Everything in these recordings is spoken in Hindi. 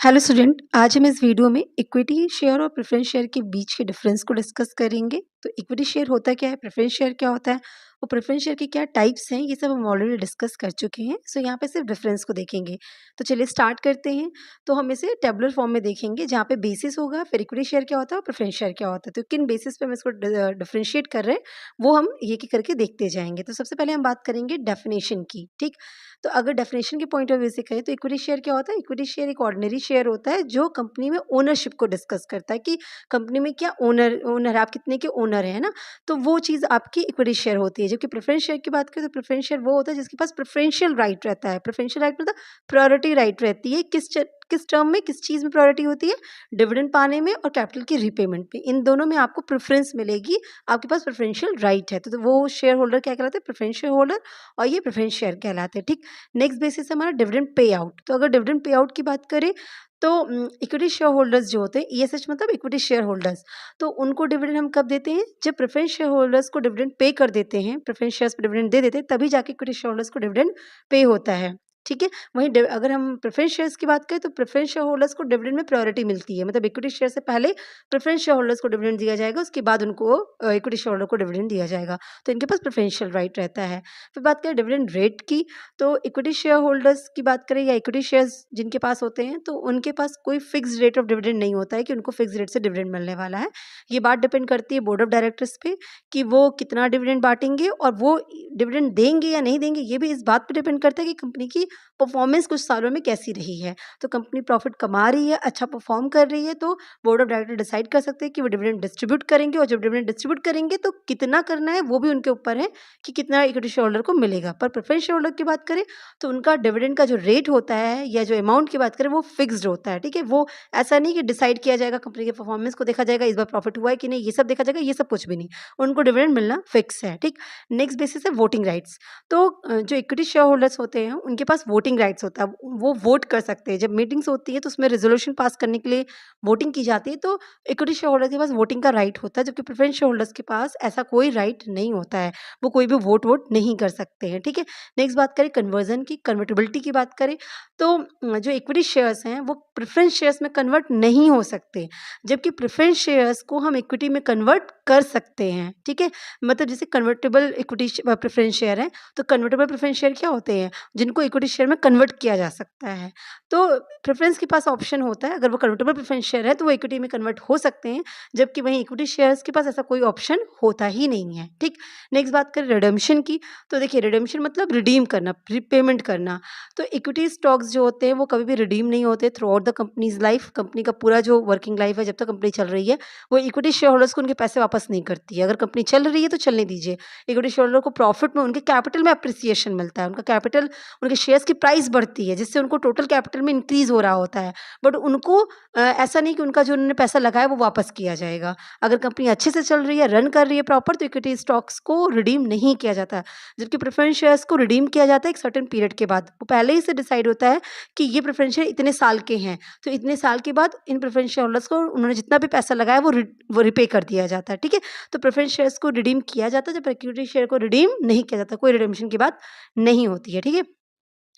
हेलो स्टूडेंट, आज हम इस वीडियो में इक्विटी शेयर और प्रेफरेंस शेयर के बीच के डिफरेंस को डिस्कस करेंगे। तो इक्विटी शेयर होता क्या है, प्रेफरेंस शेयर क्या होता है और प्रेफरेंस शेयर के क्या टाइप्स हैं, ये सब हम ऑलरेडी डिस्कस कर चुके हैं। सो यहाँ पे सिर्फ डिफरेंस को देखेंगे। तो चलिए स्टार्ट करते हैं। तो हम इसे टेबुलर फॉर्म में देखेंगे जहाँ पे बेसिस होगा, फिर इक्विटी शेयर क्या होता है और प्रेफरेंस शेयर क्या होता है। तो किन बेसिस पे हम इसको डिफ्रेंशिएट कर रहे हैं वो हम ये करके देखते जाएंगे। तो सबसे पहले हम बात करेंगे डेफिनेशन की। ठीक, तो अगर डेफिनेशन के पॉइंट ऑफ व्यू से कहें तो इक्विटी शेयर क्या होता है। इक्विटी शेयर एक ऑर्डिनरी शेयर होता है जो कंपनी में ओनरशिप को डिस्कस करता है कि कंपनी में क्या ओनर आप कितने के ओनर है ना, तो वो चीज़ आपकी इक्विटी शेयर होती है। जबकि प्रेफरेंस शेयर की बात करें तो प्रेफरेंस शेयर वो होता है जिसके पास प्रेफरेंशियल राइट रहता है। प्रेफरेंशियल राइट मतलब प्रायोरिटी राइट रहती है। किस टर्म में, किस चीज़ में प्रायोरिटी होती है, डिविडेंड पाने में और कैपिटल की रीपेमेंट में। इन दोनों में आपको प्रेफरेंस मिलेगी, आपके पास प्रेफरेंशियल राइट है। तो वो शेयर होल्डर क्या कहलाते हैं, प्रेफरेंस शेयर होल्डर, और ये प्रेफरेंस शेयर कहलाते हैं। ठीक, नेक्स्ट बेसिस हमारा डिविडेंड पे आउट। तो अगर डिविडेंड पे आउट की बात करें तो इक्विटी शेयर होल्डर्स जो होते हैं, ईएसएच मतलब इक्विटी शेयर होल्डर्स, तो उनको डिविडेंड हम कब देते हैं, जब प्रेफरेंस शेयर होल्डर्स को डिविडेंड पे कर देते हैं, प्रेफरेंस शेयर्स पे डिविडेंड दे देते हैं, तभी जाके इक्विटी शेयर होल्डर्स को डिविडेंड पे होता है। ठीक है, वहीं अगर हम प्रेफरेंस शेयर्स की बात करें तो प्रेफरेंस शेयर होल्डर्स को डिविडेंड में प्रायोरिटी मिलती है। मतलब इक्विटी शेयर से पहले प्रेफरेंस शेयर होल्डर्स को डिविडेंड दिया जाएगा, उसके बाद उनको इक्विटी शेयर होल्डर को डिविडेंड दिया जाएगा। तो इनके पास प्रेफरेंशियल राइट रहता है। फिर बात करें डिविडेंड रेट की, तो इक्विटी शेयर होल्डर्स की बात करें या इक्विटी शेयर्स जिनके पास होते हैं, तो उनके पास कोई फिक्स रेट ऑफ डिविडेंड नहीं होता है कि उनको फिक्स रेट से डिविडेंड मिलने वाला है। ये बात डिपेंड करती है बोर्ड ऑफ डायरेक्टर्स पे कि वो कितना डिविडेंड बांटेंगे, और वो डिविडेंड देंगे या नहीं देंगे ये भी इस बात पे डिपेंड करता है कि कंपनी की परफॉर्मेंस कुछ सालों में कैसी रही है। तो कंपनी प्रॉफिट कमा रही है, अच्छा परफॉर्म कर रही है, तो बोर्ड ऑफ डायरेक्टर डिसाइड कर सकते हैं कि वो डिविडेंड डिस्ट्रीब्यूट करेंगे, और जब डिविडेंड डिस्ट्रीब्यूट करेंगे तो कितना करना है वो भी उनके ऊपर है कि कितना इक्विटी शेयर होल्डर को मिलेगा। पर प्रेफरेंस शेयर होल्डर की बात करें तो उनका डिविडेंड का जो रेट होता है या जो अमाउंट की बात करें वो फिक्स्ड होता है। ठीक है, वो ऐसा नहीं कि डिसाइड किया जाएगा, कंपनी के परफॉर्मेंस को देखा जाएगा, इस बार प्रॉफिट हुआ है कि नहीं ये सब देखा जाएगा, ये सब कुछ भी नहीं। उनको डिविडेंड मिलना फिक्स है। ठीक, नेक्स्ट बेसिस है वोटिंग राइट्स। तो जो इक्विटी शेयर होल्डर्स होते हैं उनके पास वोटिंग राइट्स होता है, वो वोट कर सकते हैं। जब मीटिंग्स होती है तो उसमें रेजोल्यूशन पास करने के लिए वोटिंग की जाती है, तो इक्विटी शेयर होल्डर के पास वोटिंग का राइट होता है। जबकि प्रेफरेंस शेयर होल्डर्स के पास ऐसा कोई राइट नहीं होता है, वो कोई भी वोट नहीं कर सकते हैं। ठीक है, नेक्स्ट बात करें कन्वर्जन की, कन्वर्टेबिलिटी की बात करें तो जो इक्विटी शेयर्स हैं वो प्रेफरेंस शेयर्स में कन्वर्ट नहीं हो सकते, जबकि प्रेफरेंस शेयर्स को हम इक्विटी में कन्वर्ट कर सकते हैं। ठीक है, मतलब जैसे कन्वर्टेबल इक्विटी प्रेफरेंस शेयर है, तो कन्वर्टेबल प्रेफरेंस शेयर क्या होते हैं, जिनको इक्विटी शेयर में कन्वर्ट किया जा सकता है। तो प्रेफरेंस के पास ऑप्शन होता है, अगर वो कन्वर्टेबल प्रेफरेंस शेयर है तो वो इक्विटी में कन्वर्ट हो सकते हैं, जबकि वहीं इक्विटी शेयर्स के पास ऐसा कोई ऑप्शन होता ही नहीं है। ठीक, नेक्स्ट बात करें रिडेम्पशन की, तो देखिए रिडेम्पशन मतलब रिडीम करना, रिपेमेंट करना। तो इक्विटी स्टॉक्स जो होते हैं वो कभी भी रिडीम नहीं होते through out the companies life. Company का पूरा जो वर्किंग लाइफ है, जब तक कंपनी चल रही है, वो इक्विटी शेयर होल्डर्स को उनके पैसे वापस नहीं करती है। अगर कंपनी चल रही है तो चलने दीजिए, इक्विटी शेयर होल्डर को प्रॉफिट में उनके कैपिटल में अप्रिसिएशन मिलता है, उनका कैपिटल, उनके शेयर्स की प्राइस बढ़ती है, जिससे उनको टोटल कैपिटल में इंक्रीज हो रहा होता है। बट उनको ऐसा नहीं कि उनका जो उन्होंने पैसा लगाया वो वापस किया जाएगा। अगर कंपनी अच्छे से चल रही है, रन कर रही है प्रॉपर, तो इक्विटी स्टॉक्स को रिडीम नहीं किया जाता। जबकि प्रेफरेंस शेयर्स को रिडीम किया जाता है एक सर्टेन पीरियड के बाद। वो पहले ही से डिसाइड होता है कि ये प्रेफरेंस शेयर इतने साल के हैं, तो इतने साल के बाद इन प्रेफरेंस शेयर होल्डर्स को उन्होंने जितना भी पैसा लगाया वो रिपे कर दिया जाता है। ठीक है, तो प्रेफरेंस शेयर्स को रिडीम किया जाता है, जब इक्विटी शेयर को रिडीम नहीं किया जाता, कोई रिडेम्पशन की बात नहीं होती है। ठीक है,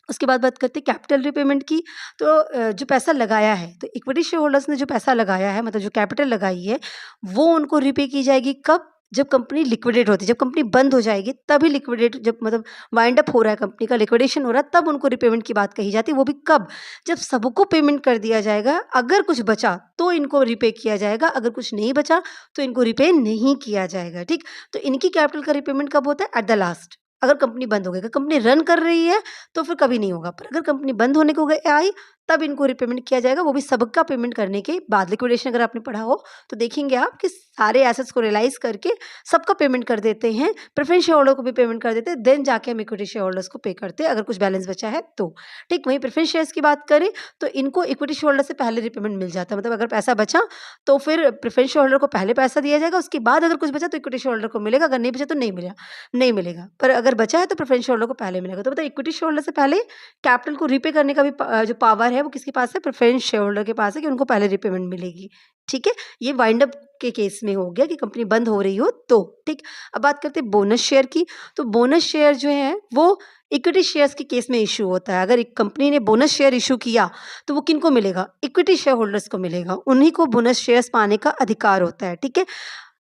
उसके बाद बात करते हैं कैपिटल रिपेमेंट की। तो जो पैसा लगाया है, तो इक्विटी शेयर होल्डर्स ने जो पैसा लगाया है, मतलब जो कैपिटल लगाई है, वो उनको रिपे की जाएगी कब, जब कंपनी लिक्विडेट होती है, जब कंपनी बंद हो जाएगी तभी लिक्विडेट, जब मतलब वाइंड अप हो रहा है, कंपनी का लिक्विडेशन हो रहा है, तब उनको रिपेमेंट की बात कही जाती है। वो भी कब, जब सबको पेमेंट कर दिया जाएगा, अगर कुछ बचा तो इनको रिपे किया जाएगा, अगर कुछ नहीं बचा तो इनको रिपे नहीं किया जाएगा। ठीक, तो इनकी कैपिटल का रिपेमेंट कब होता है, एट द लास्ट, अगर कंपनी बंद हो गई। अगर कंपनी रन कर रही है तो फिर कभी नहीं होगा, पर अगर कंपनी बंद होने को आई तब इनको रिपेमेंट किया जाएगा, वो भी सबका पेमेंट करने के बाद। लिक्विडेशन अगर आपने पढ़ा हो तो देखेंगे आप कि सारे एसेट्स को रियलाइज करके सबका पेमेंट कर देते हैं, प्रेफरेंस शेयर होल्डर को भी पेमेंट कर देते हैं, देन जाके हम इक्विटी शेयर होल्डर्स को पे करते हैं अगर कुछ बैलेंस बचा है तो। ठीक, वहीं प्रेफरेंस शेयर्स की बात करें तो इनको इक्विटी शेयर होल्डर से पहले रिपेमेंट मिल जाता है। मतलब अगर पैसा बचा तो फिर प्रेफरेंस शेयर होल्डर को पहले पैसा दिया जाएगा, उसके बाद अगर कुछ बचा तो इक्विटी शेयर होल्डर को मिलेगा, अगर नहीं बचा तो नहीं मिलेगा। पर अगर बचा है तो प्रेफरेंस शेयर होल्डर को पहले मिलेगा। तो मतलब इक्विटी शेयर होल्डर से पहले कैपिटल को रीपे करने का भी जो पावर है वो किसके पास है, प्रेफरेंस शेयर होल्डर के पास है कि उनको पहले रिपेमेंट मिलेगी। ठीक है, ये वाइंड अप के केस में हो गया कि कंपनी बंद हो रही हो तो। ठीक, अब बात करते हैं बोनस शेयर की। तो बोनस शेयर जो है वो इक्विटी शेयर्स के केस में इशू होता है। अगर एक कंपनी ने बोनस शेयर इशू किया तो वो किनको मिलेगा, इक्विटी शेयर होल्डर्स को मिलेगा, उन्हीं को बोनस शेयर्स पाने का अधिकार होता है। ठीक है,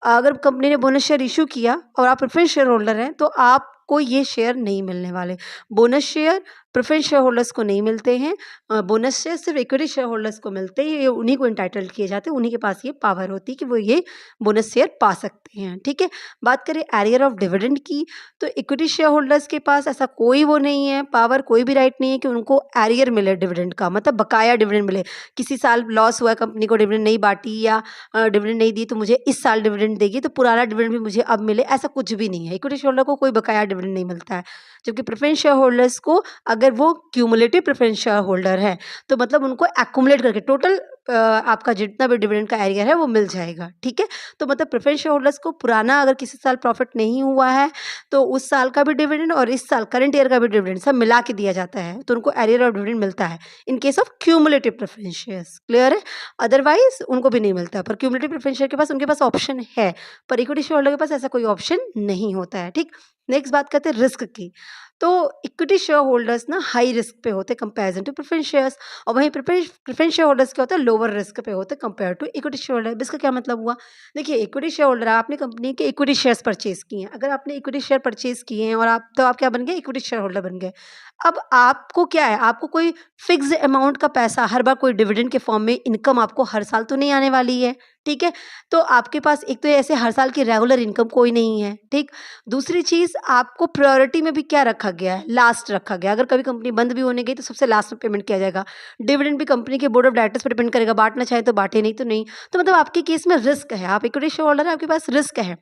अगर कंपनी ने बोनस शेयर इशू किया और आप प्रेफरेंस शेयर होल्डर हैं तो आपको ये शेयर नहीं मिलने वाले। Bonus share preference share holders को नहीं मिलते हैं, बोनस शेयर सिर्फ इक्विटी शेयर होल्डर्स को मिलते हैं, ये उन्हीं को इंटाइटल्ड किए जाते हैं, उन्हीं के पास ये पावर होती है कि वो ये बोनस शेयर पा सकते हैं। ठीक है, बात करें एरियर ऑफ डिविडेंड की, तो इक्विटी शेयर होल्डर्स के पास ऐसा कोई वो नहीं है, पावर, कोई भी राइट नहीं है कि उनको एरियर मिले डिविडेंड का, मतलब बकाया डिविडेंड मिले। किसी साल लॉस हुआ, कंपनी को डिविडेंड नहीं बांटी या डिविडेंड नहीं दी तो मुझे इस साल डिविडेंड देगी तो पुराना डिविडेंड भी मुझे अब मिले, ऐसा कुछ भी नहीं है। इक्विटी शेयर होल्डर को कोई बकाया डिविडेंड नहीं मिलता है। जबकि प्रेफरेंस शेयर होल्डर्स को, अगर वो क्यूमुलेटिव प्रेफरेंस शेयर होल्डर है तो मतलब उनको एक्यूमुलेट करके टोटल आपका जितना भी डिविडेंड का एरियर है वो मिल जाएगा। ठीक है, तो मतलब प्रेफरेंस शेयर होल्डर्स को पुराना अगर किसी साल प्रॉफिट नहीं हुआ है तो उस साल का भी डिविडेंड और इस साल करंट ईयर का भी डिविडेंड सब मिला के दिया जाता है, तो उनको एरियर ऑफ डिविडेंड मिलता है in case of cumulative preference shares. Clear है, अदरवाइज उनको भी नहीं मिलता। पर क्यूमुलेटिव प्रेफरेंस शेयर के पास, उनके पास ऑप्शन है, पर इक्विटी शेयर होल्डर के पास ऐसा कोई ऑप्शन नहीं होता है। ठीक, नेक्स्ट बात करते हैं रिस्क की। तो इक्विटी शेयर होल्डर्स ना हाई रिस्क पे होते हैं कंपेरिजन टू प्रेफरेंस शेयर्स, और वहीं प्रेफरेंस शेयर होल्डर्स क्या होता है, लोअर रिस्क पे होते हैं compare to equity share holder. इसका क्या मतलब हुआ, देखिए इक्विटी शेयर होल्डर, आपने कंपनी के इक्विटी शेयर्स परचेज किए हैं, अगर आपने इक्विटी शेयर परचेज किए हैं और आप क्या बन गए, इक्विटी शेयर होल्डर बन गए। अब आपको क्या है, आपको कोई फिक्स अमाउंट का पैसा हर बार कोई डिविडेंड के फॉर्म में इनकम आपको हर साल तो नहीं आने वाली है। ठीक है, तो आपके पास एक तो ऐसे हर साल की रेगुलर इनकम कोई नहीं है। ठीक, दूसरी चीज़, आपको प्रायोरिटी में भी क्या रखा गया है, लास्ट रखा गया। अगर कभी कंपनी बंद भी होने गई तो सबसे लास्ट में पेमेंट किया जाएगा। डिविडेंड भी कंपनी के बोर्ड ऑफ डायरेक्टर्स पर डिपेंड करेगा, बांटना चाहे तो बांटे, नहीं तो नहीं। तो मतलब आपके केस में रिस्क है, आप इक्विटी शेयर होल्डर है, आपके पास रिस्क है,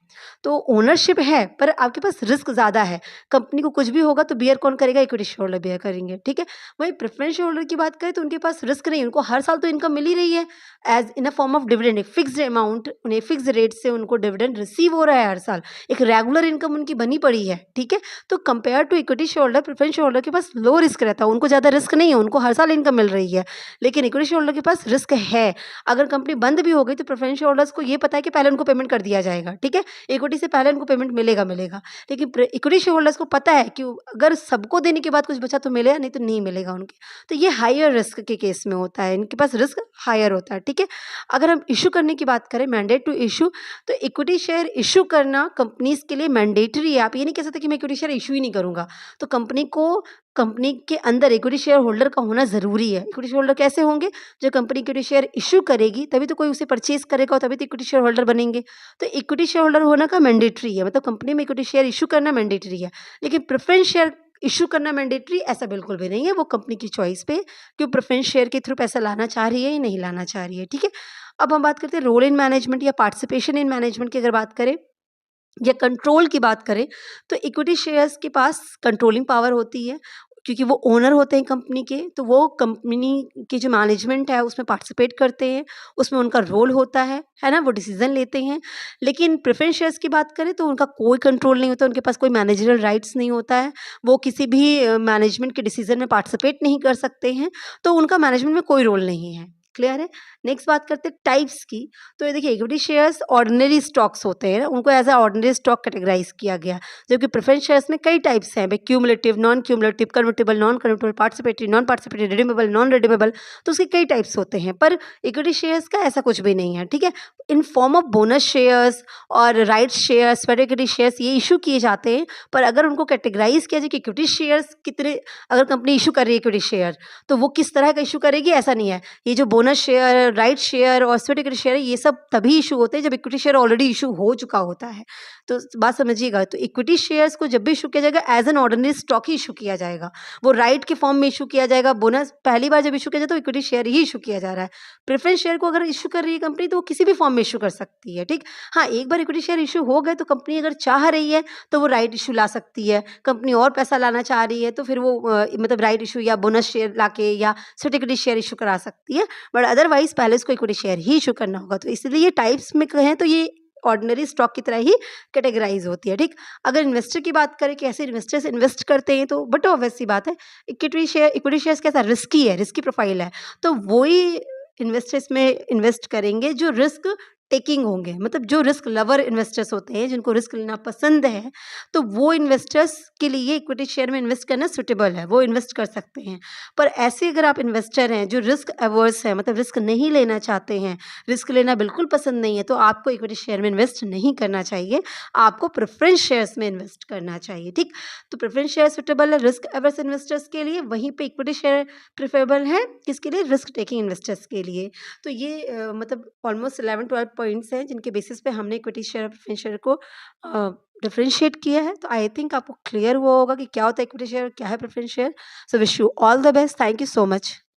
तो ओनरशिप है पर आपके पास रिस्क ज़्यादा है। कंपनी को कुछ भी होगा तो बियर कौन करेगा, इक्विटी शेयर होल्डर बियर करेंगे। ठीक है, वही प्रेफरेंस शेयर होल्डर की बात करें तो उनके पास रिस्क नहीं, उनको हर साल तो इनकम मिल ही रही है as in a form of dividend, एक फिक्स्ड अमाउंट, उन्हें फिक्स रेट से उनको डिविडेंड रिसीव हो रहा है हर साल, एक रेगुलर इनकम उनकी बनी पड़ी है। ठीक है, तो compare to equity share holder, preference share holder के पास लो रिस्क रहता है, उनको ज़्यादा रिस्क नहीं है, उनको हर साल इनकम मिल रही है। लेकिन इक्विटी शेयर होल्डर के पास रिस्क है, अगर कंपनी बंद भी हो गई तो प्रेफरेंस शेयर होल्डर्स को ये पता है कि पहले उनको पेमेंट कर दिया जाएगा। ठीक है, इक्विटी से पहले उनको पेमेंट मिलेगा मिलेगा, लेकिन इक्विटी शेयर होल्डर्स को पता है कि अगर सबको देने के बाद कुछ बचा तो मिलेगा, नहीं तो नहीं मिलेगा उनके। तो ये हायर रिस्क के केस में होता है, इनके पास रिस्क हायर होता है। ठीक है, अगर हम इशू करने की बात करें, मैंडेट टू इशू, तो इक्विटी शेयर इशू करना कंपनीज के लिए मैंडेटरी है। आप ये नहीं कह सकते कि मैं इक्विटी शेयर इशू ही नहीं करूंगा, तो कंपनी के अंदर इक्विटी शेयर होल्डर का होना जरूरी है। इक्विटी शेयर होल्डर कैसे होंगे, जो कंपनी इक्विटी शेयर इशू करेगी तभी तो कोई उसे परचेज करेगा और तभी तो इक्विटी शेयर होल्डर बनेंगे। तो इक्विटी शेयर होल्डर होना का मैंडेटरी है, मतलब कंपनी में इक्विटी शेयर इशू करना मैंडेटरी है। लेकिन प्रेफरेंस शेयर इशू करना मैंडेटरी ऐसा बिल्कुल भी नहीं है, वो कंपनी की चॉइस पे कि वो प्रेफरेंस शेयर के थ्रू पैसा लाना चाह रही है या नहीं लाना चाह रही है। ठीक है, अब हम बात करते हैं रोल इन मैनेजमेंट या पार्टिसिपेशन इन मैनेजमेंट की। अगर बात करें या कंट्रोल की बात करें तो इक्विटी शेयर्स के पास कंट्रोलिंग पावर होती है, क्योंकि वो ओनर होते हैं कंपनी के, तो वो कंपनी की जो मैनेजमेंट है उसमें पार्टिसिपेट करते हैं, उसमें उनका रोल होता है ना, वो डिसीजन लेते हैं। लेकिन प्रेफरेंस शेयर्स की बात करें तो उनका कोई कंट्रोल नहीं होता, उनके पास कोई मैनेजरल राइट्स नहीं होता है, वो किसी भी मैनेजमेंट के डिसीजन में पार्टिसिपेट नहीं कर सकते हैं, तो उनका मैनेजमेंट में कोई रोल नहीं है। क्लियर है, नेक्स्ट बात करते हैं टाइप्स की। तो ये देखिए इक्विटी शेयर्स ऑर्डिनरी स्टॉक्स होते हैं ना, उनको as a ordinary stock categorise किया गया, जबकि प्रेफरेंस शेयर्स में कई टाइप्स हैं भाई, cumulative, non cumulative, convertible, non convertible, participatory, non participatory, redeemable, non redeemable, तो उसके कई टाइप्स होते हैं। पर इक्विटी शेयर्स का ऐसा कुछ भी नहीं है। ठीक है, in form of bonus shares और right shares, sweat equity shares ये इशू किए जाते हैं, पर अगर उनको कैटेगराइज किया जाए कि इक्विटी शेयर्स कितने, अगर कंपनी इशू कर रही है इक्विटी शेयर तो वो किस तरह का इशू करेगी, ऐसा नहीं है। ये जो बोनस शेयर, राइट शेयर और स्वेट इक्विटी शेयर ये सब तभी इशू होते हैं जब इक्विटी शेयर ऑलरेडी इशू हो चुका होता है। तो बात समझिएगा, तो इक्विटी शेयर्स को जब भी इशू किया जाएगा एज एन ऑर्डिनरी स्टॉक ही इशू किया जाएगा, वो राइट के फॉर्म में इशू किया जाएगा। बोनस पहली बार जब इशू किया जाए तो इक्विटी शेयर ही इशू किया जा रहा है। प्रेफरेंस शेयर को अगर इशू कर रही है कंपनी तो वो किसी भी फॉर्म में इशू कर सकती है। ठीक, हाँ, एक बार इक्विटी शेयर इशू हो गए तो कंपनी अगर चाह रही है तो वो राइट इशू ला सकती है। कंपनी और पैसा लाना चाह रही है तो फिर वो मतलब राइट इशू या बोनस शेयर लाके या स्वेट इक्विटी शेयर इशू करा सकती है, बट अदरवाइज पहले इसको इक्विटी शेयर ही इशू करना होगा। तो इसलिए टाइप्स में कहें तो ये ऑर्डिनरी स्टॉक की तरह ही कैटेगराइज़ होती है, ठीक? अगर इन्वेस्टर की बात करें कि ऐसे इन्वेस्टर्स इन्वेस्ट करते हैं तो बट ऑब्वियस सी बात है, इक्विटी शेयर्स कैसा रिस्की है, रिस्की प्रोफ़ाइल है, तो वो ही इन्वेस्टर्स में इन्वेस्ट करेंगे जो रिस्क टेकिंग होंगे, मतलब जो रिस्क लवर इन्वेस्टर्स होते हैं, जिनको रिस्क लेना पसंद है, तो वो इन्वेस्टर्स के लिए इक्विटी शेयर में इन्वेस्ट करना सूटेबल है, वो इन्वेस्ट कर सकते हैं। पर ऐसे अगर आप इन्वेस्टर हैं जो रिस्क अवर्स हैं, मतलब रिस्क नहीं लेना चाहते हैं, रिस्क लेना बिल्कुल पसंद नहीं है, तो आपको इक्विटी शेयर में इन्वेस्ट नहीं करना चाहिए, आपको प्रेफ़रेंस शेयर्स में इन्वेस्ट करना चाहिए, ठीक? तो प्रेफ़रेंस शेयर सूटेबल है रिस्क अवर्स इन्वेस्टर्स के लिए, वहीं पे इक्विटी शेयर प्रेफ़रेबल है किसके लिए? रिस्क टेकिंग इन्वेस्टर्स के लिए। तो ये मतलब ऑलमोस्ट 11-12 पॉइंट्स हैं जिनके बेसिस पे हमने इक्विटी शेयर और प्रेफ़रेंस शेयर को डिफरेंशिएट किया है। तो आई थिंक आपको क्लियर हुआ होगा कि क्या होता है इक्विटी शेयर और क्या है preference share. So wish you all the best. Thank you so much.